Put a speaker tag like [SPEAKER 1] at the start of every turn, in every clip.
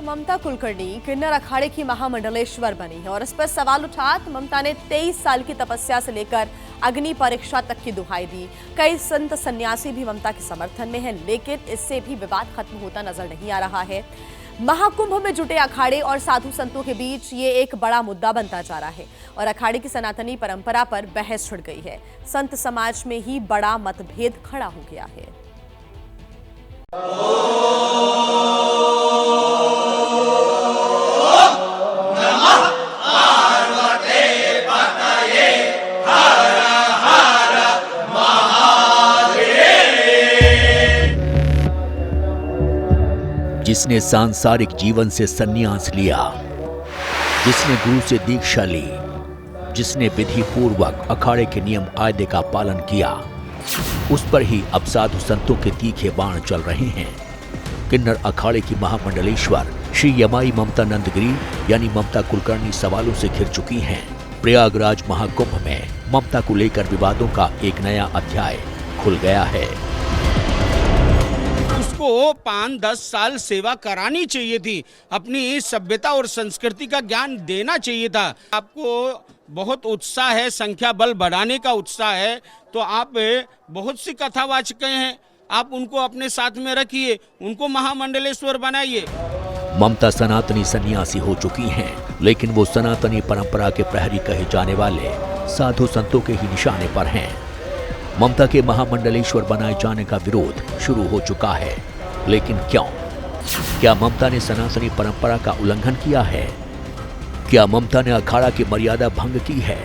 [SPEAKER 1] ममता कुलकर्णी किन्नर अखाड़े की महामंडलेश्वर बनी है और इस पर सवाल उठा तो ममता ने 23 साल की तपस्या से लेकर अग्नि परीक्षा तक की दुहाई दी। कई संत सन्यासी भी ममता के समर्थन में हैं, लेकिन इससे भी विवाद खत्म होता नजर नहीं आ रहा है। महाकुंभ में जुटे अखाड़े और साधु संतों के बीच ये एक बड़ा मुद्दा बनता जा रहा है और अखाड़े की सनातनी परंपरा पर बहस छिड़ गई है। संत समाज में ही बड़ा मतभेद खड़ा हो गया है।
[SPEAKER 2] जिसने सांसारिक जीवन से संन्यास लिया, जिसने गुरु से दीक्षा ली, जिसने विधि पूर्वक अखाड़े के नियम कायदे का पालन किया, उस पर ही अब साधु संतों के तीखे बाण चल रहे हैं। किन्नर अखाड़े की महामंडलेश्वर श्री यमाई ममता नंदगिरी यानी ममता कुलकर्णी सवालों से घिर चुकी हैं। प्रयागराज महाकुंभ में ममता को लेकर विवादों का एक नया अध्याय खुल गया है।
[SPEAKER 3] उसको 5-10 साल सेवा करानी चाहिए थी, अपनी सभ्यता और संस्कृति का ज्ञान देना चाहिए था। आपको बहुत उत्साह है, संख्या बल बढ़ाने का उत्साह है, तो आप बहुत सी कथावाचक हैं, आप उनको अपने साथ में रखिए, उनको महामंडलेश्वर बनाइए।
[SPEAKER 2] ममता सनातनी सन्यासी हो चुकी हैं, लेकिन वो सनातनी परंपरा के प्रहरी कहे जाने वाले साधु संतों के ही निशाने पर हैं। ममता के महामंडलेश्वर बनाए जाने का विरोध शुरू हो चुका है, लेकिन क्यों? क्या ममता ने सनातनी परंपरा का उल्लंघन किया है? क्या ममता ने अखाड़ा की मर्यादा भंग की है?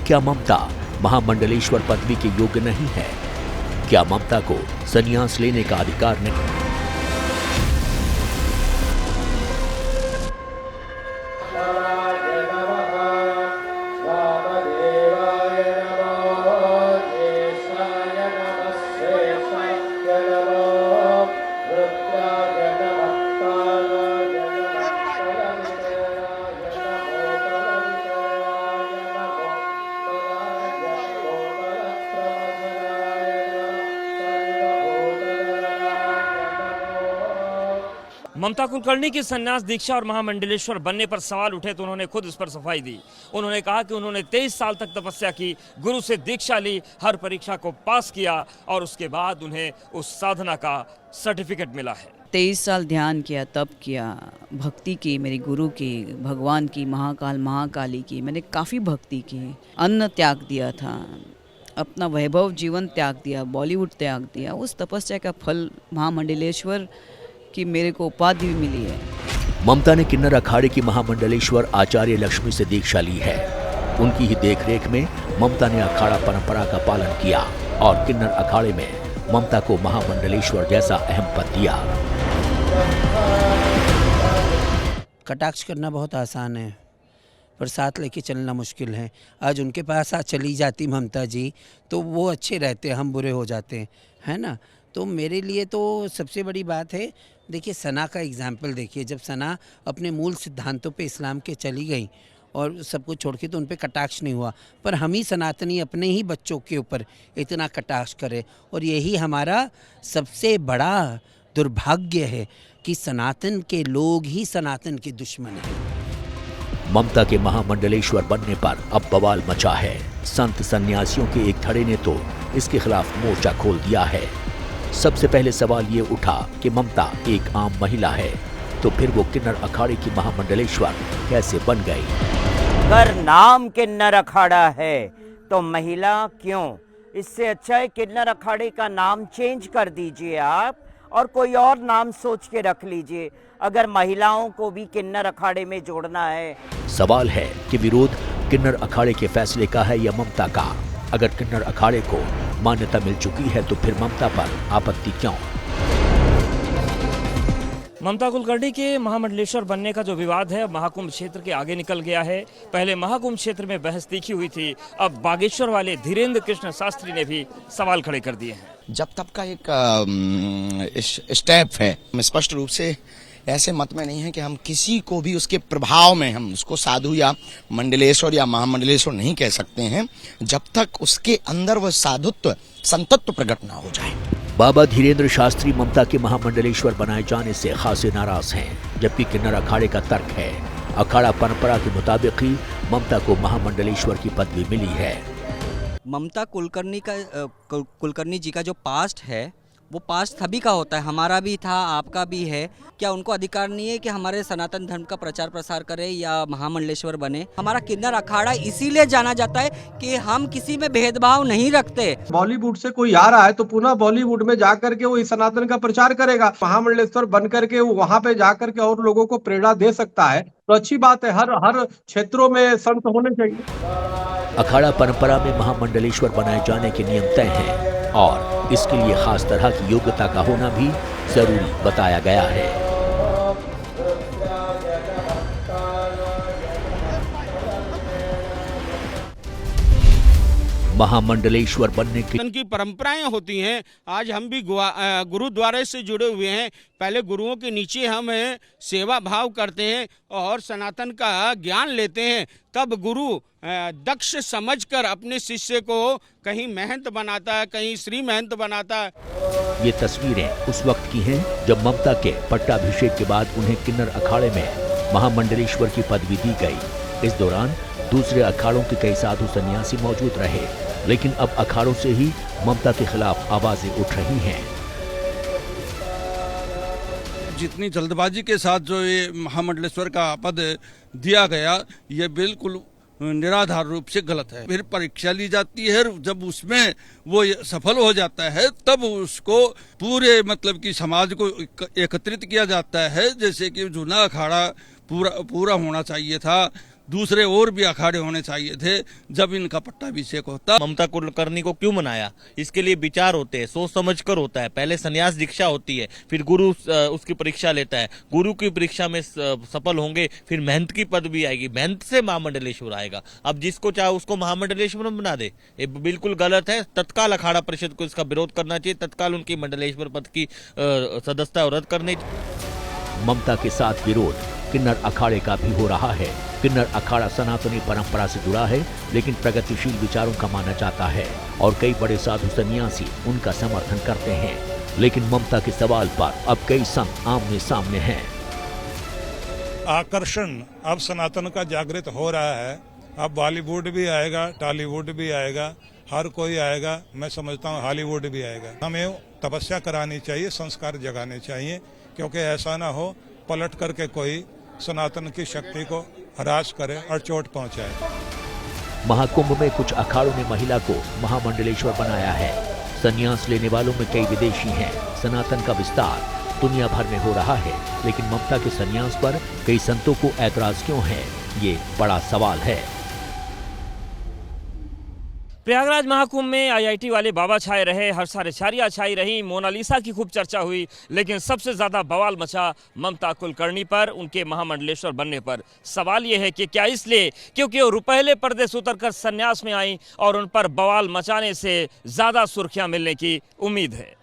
[SPEAKER 2] क्या ममता महामंडलेश्वर पदवी के योग्य नहीं है? क्या ममता को संन्यास लेने का अधिकार नहीं?
[SPEAKER 4] ममता कुलकर्णी की संन्यास दीक्षा और महामंडलेश्वर बनने पर सवाल उठे तो उन्होंने खुद इस पर सफाई दी। उन्होंने कहा कि उन्होंने 23 साल तक तपस्या की, गुरु से दीक्षा ली, हर परीक्षा को पास किया और उसके बाद उन्हें उस साधना का सर्टिफिकेट मिला है।
[SPEAKER 5] 23 साल ध्यान किया, तप किया, भक्ति की, मेरे गुरु की, भगवान की, महाकाल महाकाली की, मैंने काफ़ी भक्ति की। अन्न त्याग दिया था, अपना वैभव जीवन त्याग दिया, बॉलीवुड त्याग दिया। उस तपस्या का फल महामंडलेश्वर कि मेरे को उपाधि भी मिली है।
[SPEAKER 2] ममता ने किन्नर अखाड़े की महामंडलेश्वर आचार्य लक्ष्मी से दीक्षा ली है। उनकी ही देखरेख में ममता ने अखाड़ा परंपरा का पालन किया और किन्नर अखाड़े में ममता को महामंडलेश्वर जैसा अहम पद दिया।
[SPEAKER 6] कटाक्ष करना बहुत आसान है, पर साथ लेके चलना मुश्किल है। आज उनके पास चली जाती ममता जी तो वो अच्छे रहते, हम बुरे हो जाते हैं ना। तो मेरे लिए तो सबसे बड़ी बात है, देखिए सना का एग्जाम्पल देखिए, जब सना अपने मूल सिद्धांतों पे इस्लाम के चली गई और सब कुछ छोड़ के तो उन पे कटाक्ष नहीं हुआ, पर हम ही सनातनी अपने ही बच्चों के ऊपर इतना कटाक्ष करें, और यही हमारा सबसे बड़ा दुर्भाग्य है कि सनातन के लोग ही सनातन के दुश्मन हैं।
[SPEAKER 2] ममता के महामंडलेश्वर बनने पर अब बवाल मचा है। संत सन्यासियों के एक धड़े ने तो इसके खिलाफ मोर्चा खोल दिया है। सबसे पहले सवाल ये उठा कि ममता एक आम महिला है, तो फिर वो किन्नर अखाड़े की महामंडलेश्वर कैसे बन गई?
[SPEAKER 7] अगर नाम किन्नर अखाड़ा है तो महिला क्यों? इससे अच्छा है किन्नर अखाड़े का नाम चेंज कर दीजिए आप और कोई और नाम सोच के रख लीजिए, अगर महिलाओं को भी किन्नर अखाड़े में जोड़ना है।
[SPEAKER 2] सवाल है कि विरोध किन्नर अखाड़े के फैसले का है या ममता का? अगर किन्नर अखाड़े को मान्यता मिल चुकी है तो फिर ममता पर आपत्ति क्यों?
[SPEAKER 4] ममता कुलकर्णी के महामंडलेश्वर बनने का जो विवाद है महाकुंभ क्षेत्र के आगे निकल गया है। पहले महाकुंभ क्षेत्र में बहस तीखी हुई थी, अब बागेश्वर वाले धीरेन्द्र कृष्ण शास्त्री ने भी सवाल खड़े कर दिए हैं।
[SPEAKER 8] जब तब का एक स्टेप है, स्पष्ट रूप से ऐसे मत में नहीं है कि हम किसी को भी उसके प्रभाव में हम उसको साधु या मंडलेश्वर या महामंडलेश्वर नहीं कह सकते हैं, जब तक उसके अंदर वह साधुत्व संतत्व प्रकट ना हो जाए।
[SPEAKER 2] बाबा धीरेन्द्र शास्त्री ममता के महामंडलेश्वर बनाए जाने से खासे नाराज हैं, जबकि किन्नर अखाड़े का तर्क है अखाड़ा परंपरा के मुताबिक ही ममता को महामंडलेश्वर की पदवी मिली है।
[SPEAKER 9] ममता कुलकर्णी जी का जो पास्ट है वो पास्ट सभी का होता है, हमारा भी था, आपका भी है। क्या उनको अधिकार नहीं है कि हमारे सनातन धर्म का प्रचार प्रसार करें या महामंडलेश्वर बने? हमारा किन्नर अखाड़ा इसीलिए जाना जाता है कि हम किसी में भेदभाव नहीं रखते।
[SPEAKER 10] बॉलीवुड से कोई आ रहा है तो पुनः बॉलीवुड में जाकर के वो इस सनातन का प्रचार करेगा, महामंडलेश्वर बन करके वो वहाँ पे जाकर के और लोगों को प्रेरणा दे सकता है, तो अच्छी बात है। हर क्षेत्रों में संत होने चाहिए।
[SPEAKER 2] अखाड़ा परंपरा में महामंडलेश्वर बनाए जाने के नियम तय हैं और इसके लिए खास तरह की योग्यता का होना भी जरूरी बताया गया है। महामंडलेश्वर बनने की
[SPEAKER 3] परंपराएं होती हैं। आज हम भी गुरुद्वारे से जुड़े हुए हैं। पहले गुरुओं के नीचे हम सेवा भाव करते हैं और सनातन का ज्ञान लेते हैं, तब गुरु दक्ष समझकर अपने शिष्य को कहीं महंत बनाता है, कहीं श्री महंत बनाता है।
[SPEAKER 2] ये तस्वीरें उस वक्त की हैं जब ममता के पट्टाभिषेक के बाद उन्हें किन्नर अखाड़े में महामंडलेश्वर की पदवी दी गई। इस दौरान दूसरे अखाड़ों के कई साधु सन्यासी मौजूद रहे, लेकिन अब अखाड़ों से ही ममता के खिलाफ आवाजें उठ रही हैं।
[SPEAKER 11] जितनी जल्दबाजी के साथ जो ये महामंडलेश्वर का पद दिया गया, ये बिल्कुल निराधार रूप से गलत है। फिर परीक्षा ली जाती है, जब उसमें वो सफल हो जाता है तब उसको पूरे मतलब कि समाज को एकत्रित किया जाता है। जैसे कि जूना अखाड़ा पूरा होना चाहिए था, दूसरे और भी अखाड़े होने चाहिए थे जब इनका पट्टाभिषेक होता।
[SPEAKER 12] ममता कुलकर्णी को क्यों मनाया, इसके लिए विचार होते हैं, सोच समझ कर होता है। पहले संन्यास दीक्षा होती है, फिर गुरु उसकी परीक्षा लेता है, गुरु की परीक्षा में सफल होंगे, फिर महंत की पदवी आएगी, महंत से महामंडलेश्वर आएगा। अब जिसको चाहे उसको महामंडलेश्वर बना दे, ये बिल्कुल गलत है। तत्काल अखाड़ा परिषद को इसका विरोध करना चाहिए, तत्काल उनकी मंडलेश्वर पद की सदस्यता रद्द करनी।
[SPEAKER 2] ममता के साथ विरोध किन्नर अखाड़े का भी हो रहा है। किन्नर अखाड़ा सनातनी परंपरा से जुड़ा है, लेकिन प्रगतिशील विचारों का माना जाता है और कई बड़े साधु सन्यासी उनका समर्थन करते हैं। लेकिन ममता के सवाल पर अब कई संत आमने सामने हैं।
[SPEAKER 13] आकर्षण अब सनातन का जागृत हो रहा है। अब बॉलीवुड भी आएगा, टॉलीवुड भी आएगा, हर कोई आएगा। मैं समझता हूँ हॉलीवुड भी आएगा। हमें तपस्या करानी चाहिए, संस्कार जगाने चाहिए, क्योंकि ऐसा ना हो पलट करके कोई सनातन की शक्ति को हरास करे और चोट पहुंचाए।
[SPEAKER 2] महाकुंभ में कुछ अखाड़ों ने महिला को महामंडलेश्वर बनाया है। संन्यास लेने वालों में कई विदेशी हैं। सनातन का विस्तार दुनिया भर में हो रहा है, लेकिन ममता के संन्यास पर कई संतों को ऐतराज क्यों है, ये बड़ा सवाल है।
[SPEAKER 4] प्रयागराज महाकुंभ में आईआईटी वाले बाबा छाए रहे, हर्षाचार्या छाई रही, मोनालिसा की खूब चर्चा हुई, लेकिन सबसे ज्यादा बवाल मचा ममता कुलकर्णी पर, उनके महामंडलेश्वर बनने पर। सवाल यह है कि क्या इसलिए क्योंकि वो रुपहले पर्दे से उतरकर संन्यास में आई और उन पर बवाल मचाने से ज्यादा सुर्खियां मिलने की उम्मीद है।